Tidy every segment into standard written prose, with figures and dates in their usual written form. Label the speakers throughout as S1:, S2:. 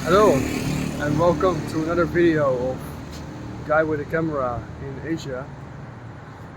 S1: Hello and welcome to another video of Guy with a Camera in Asia.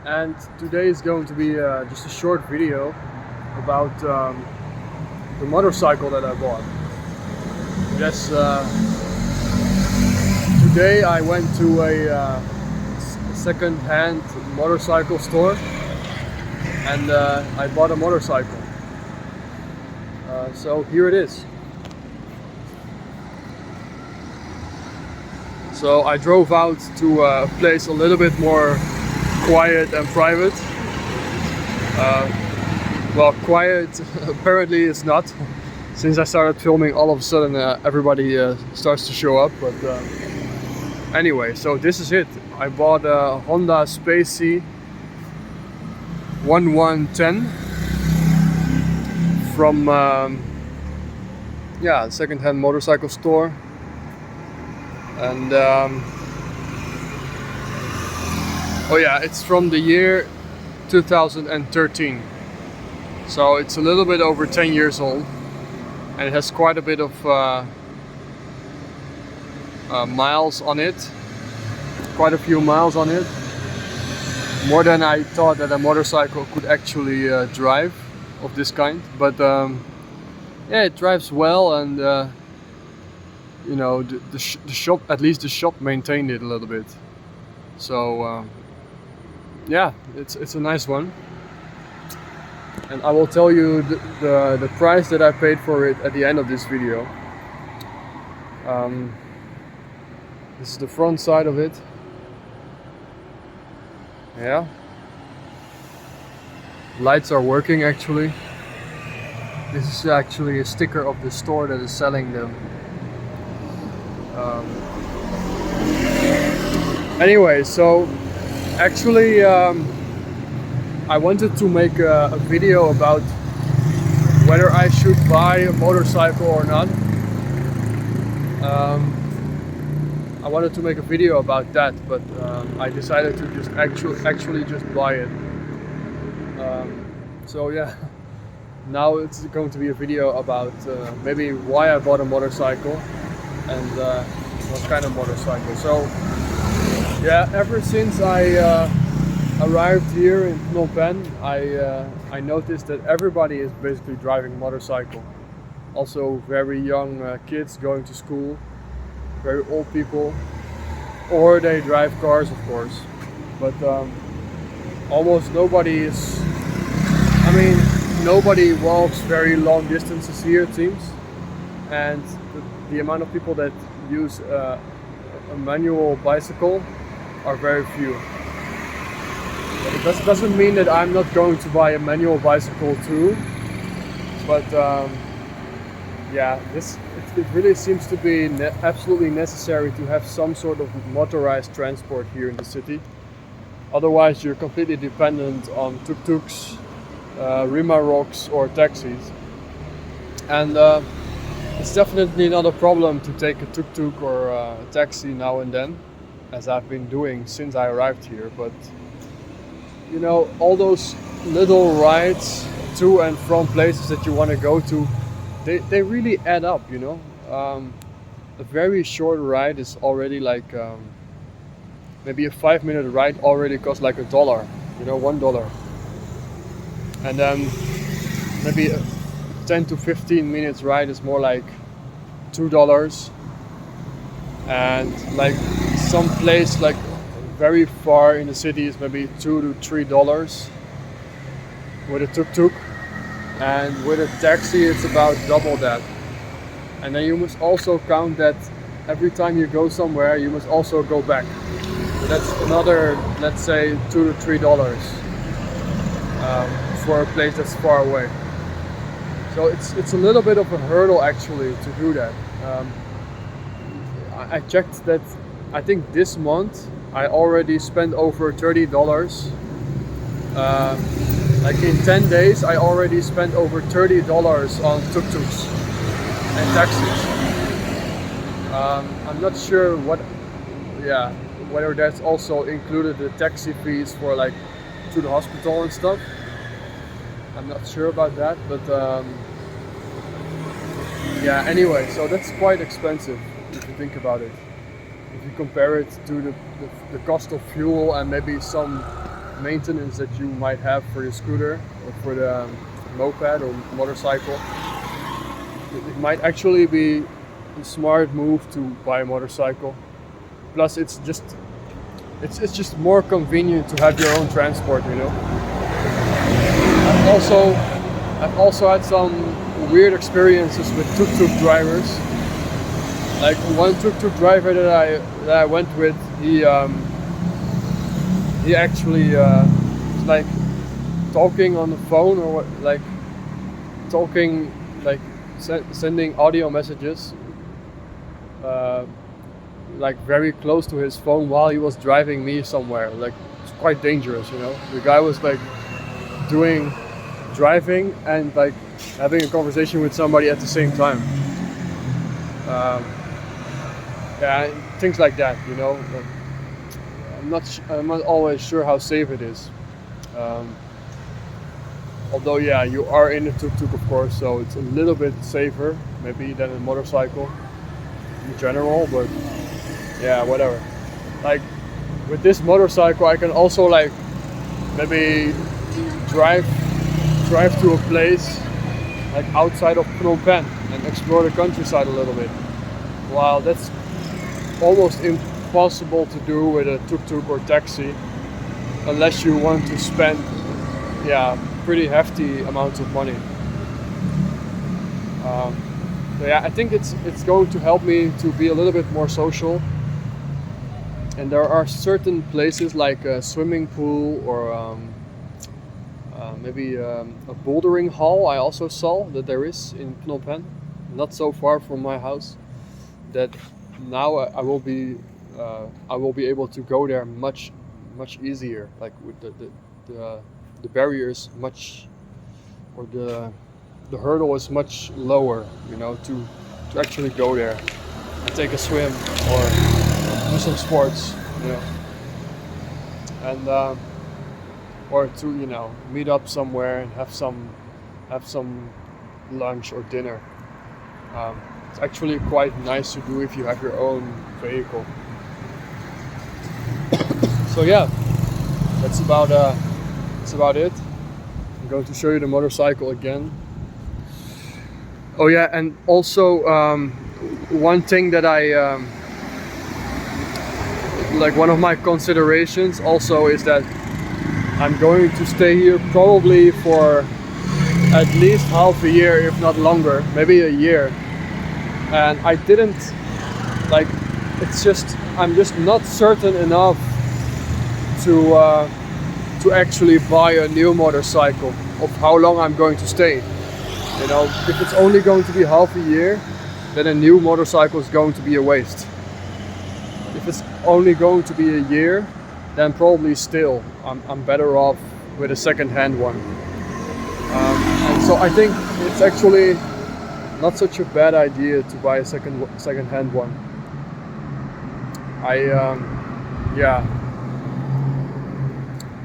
S1: And today is going to be just a short video about the motorcycle that I bought. Yes, today I went to a second-hand motorcycle store and I bought a motorcycle. So here it is. So I drove out to a place a little bit more quiet and private. Well, quiet apparently it's not. Since I started filming, all of a sudden everybody starts to show up. But anyway, so this is it. I bought a Honda Spacey 1110 from a second-hand motorcycle store. And oh yeah, it's from the year 2013, so it's a little bit over 10 years old, and it has quite a bit of miles on it, quite a few miles on it, more than I thought that a motorcycle could actually drive of this kind. But yeah, it drives well, and you know, the shop, at least the shop, maintained it a little bit. So yeah, it's a nice one, and I will tell you the price that I paid for it at the end of this video. This is the front side of it. Yeah, lights are working actually. This is actually a sticker of the store that is selling them. Anyway, so actually I wanted to make a video about whether I should buy a motorcycle or not. I wanted to make a video about that, but I decided to just actually just buy it. So yeah, now it's going to be a video about maybe why I bought a motorcycle and what kind of motorcycle. So yeah, ever since I arrived here in Phnom Penh, I noticed that everybody is basically driving a motorcycle. Also very young kids going to school, very old people, or they drive cars, of course. But almost nobody is, I mean, nobody walks very long distances here, it seems. And the amount of people that use a manual bicycle are very few. But it doesn't mean that I'm not going to buy a manual bicycle too. But yeah, it really seems to be absolutely necessary to have some sort of motorized transport here in the city. Otherwise, you're completely dependent on tuk-tuks, Rimaroks, or taxis. And it's definitely not a problem to take a tuk-tuk or a taxi now and then, as I've been doing since I arrived here. But you know, all those little rides to and from places that you want to go to, they really add up, you know. A very short ride is already like maybe a 5-minute ride already costs like $1, you know, $1. And then maybe 10 to 15 minutes ride is more like $2, and like some place like very far in the city is maybe $2 to $3 with a tuk-tuk, and with a taxi it's about double that. And then you must also count that every time you go somewhere you must also go back, so that's another, let's say, $2 to $3 for a place that's far away. So it's a little bit of a hurdle actually to do that. I checked that I think this month I already spent over $30. Like in 10 days I already spent over $30 on tuk-tuks and taxis. I'm not sure whether that's also included the taxi fees for like to the hospital and stuff. I'm not sure about that, but yeah, anyway, so that's quite expensive if you think about it. If you compare it to the cost of fuel and maybe some maintenance that you might have for your scooter or for the moped or motorcycle, it might actually be a smart move to buy a motorcycle. Plus, it's just more convenient to have your own transport, you know. I've also had some weird experiences with tuk-tuk drivers. Like one tuk-tuk driver that I went with, he actually was like talking on the phone or what, like talking, like sending audio messages, like very close to his phone while he was driving me somewhere. Like it's quite dangerous, you know. The guy was like driving and like having a conversation with somebody at the same time. Yeah, things like that, you know. But I'm not always sure how safe it is. Although, yeah, you are in a tuk-tuk, of course, so it's a little bit safer, maybe, than a motorcycle in general. But yeah, whatever. Like with this motorcycle, I can also like maybe drive to a place like outside of Phnom Penh and explore the countryside a little bit. While that's almost impossible to do with a tuk-tuk or taxi unless you want to spend pretty hefty amounts of money. So yeah, I think it's going to help me to be a little bit more social. And there are certain places like a swimming pool or maybe a bouldering hall I also saw that there is in Phnom Penh, not so far from my house, that now I will be able to go there much easier, like with the barriers much, or the hurdle is much lower, you know, to actually go there and take a swim or do some sports, you know, and or to, you know, meet up somewhere and have some lunch or dinner. It's actually quite nice to do if you have your own vehicle. So yeah, that's about it. I'm going to show you the motorcycle again. Oh yeah, and also one thing that I like, one of my considerations also is that I'm going to stay here probably for at least half a year, if not longer, maybe a year. And I didn't, like, I'm just not certain enough to actually buy a new motorcycle of how long I'm going to stay. You know, if it's only going to be half a year, then a new motorcycle is going to be a waste. If it's only going to be a year, then probably still I'm better off with a second-hand one. And so I think it's actually not such a bad idea to buy a second-hand one.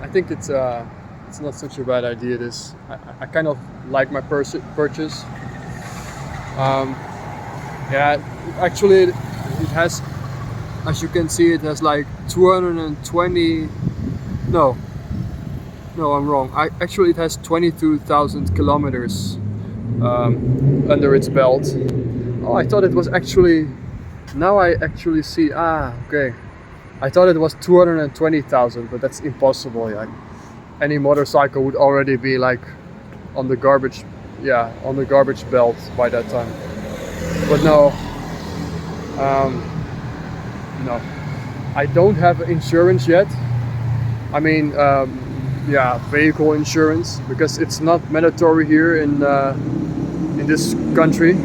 S1: I think it's not such a bad idea. I kind of like my purchase. Actually it has, as you can see, it has like 220. No, I'm wrong. Actually it has 22,000 kilometers under its belt. Oh, I thought it was actually. Now I actually see. Okay. I thought it was 220,000, but that's impossible. Like, any motorcycle would already be like on the garbage belt by that time. But no, I don't have insurance yet. I mean, vehicle insurance, because it's not mandatory here in this country.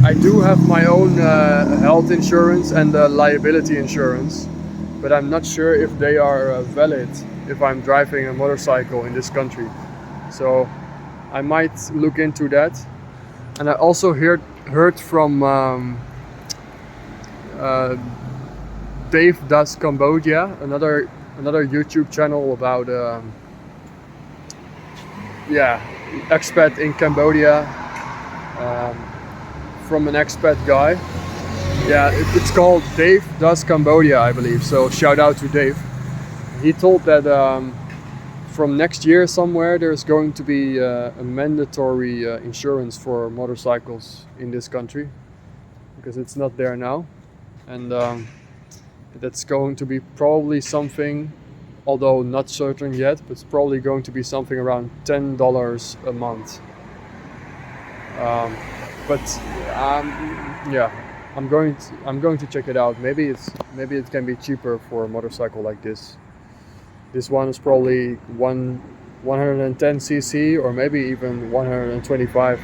S1: I do have my own health insurance and liability insurance, but I'm not sure if they are valid if I'm driving a motorcycle in this country. So I might look into that. And I also heard from Dave Does Cambodia, another YouTube channel about expat in Cambodia. from an expat guy. Yeah, it's called Dave Does Cambodia, I believe. So shout out to Dave. He told that from next year somewhere there's going to be a mandatory insurance for motorcycles in this country, because it's not there now. And that's going to be probably something, although not certain yet, but it's probably going to be something around $10 a month. Yeah, I'm going to check it out. Maybe it can be cheaper for a motorcycle like this. This one is probably 110 cc or maybe even 125.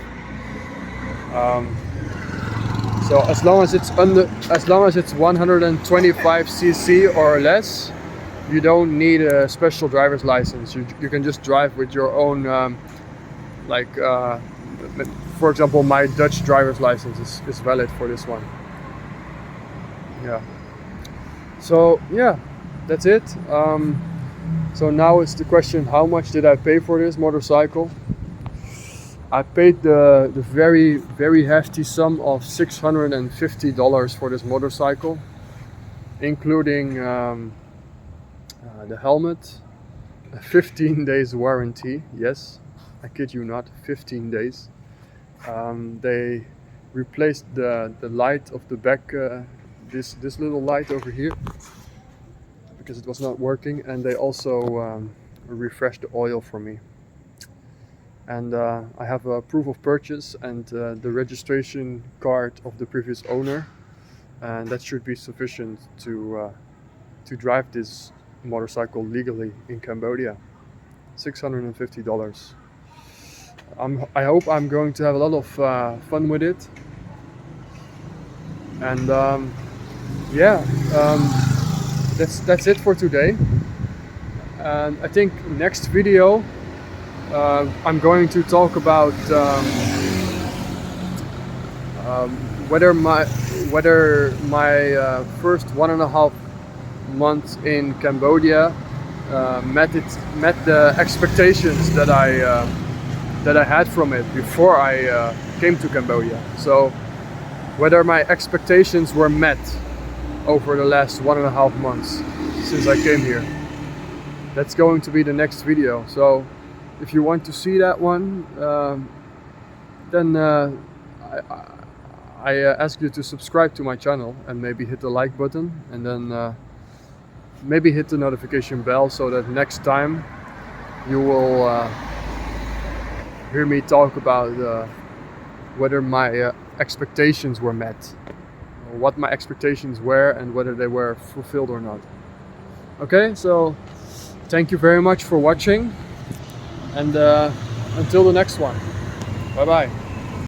S1: So as long as it's 125 cc or less, you don't need a special driver's license. You can just drive with your own, for example, my Dutch driver's license is valid for this one. Yeah. So yeah, that's it. So now it's the question: how much did I pay for this motorcycle? I paid the very, very hefty sum of $650 for this motorcycle, including the helmet, a 15 days warranty. Yes, I kid you not, 15 days. They replaced the light of the back, this little light over here, because it was not working, and they also refreshed the oil for me. And I have a proof of purchase and the registration card of the previous owner, and that should be sufficient to drive this motorcycle legally in Cambodia. $650. I hope I'm going to have a lot of fun with it. And that's it for today. And I think next video I'm going to talk about whether my first 1.5 months in Cambodia met the expectations that I had from it before I came to Cambodia. So whether my expectations were met over the last 1.5 months since I came here. That's going to be the next video. So if you want to see that one, then I ask you to subscribe to my channel and maybe hit the like button, and then maybe hit the notification bell, so that next time you will hear me talk about whether my expectations were met, or what my expectations were, and whether they were fulfilled or not. Okay, so thank you very much for watching, and until the next one, bye bye.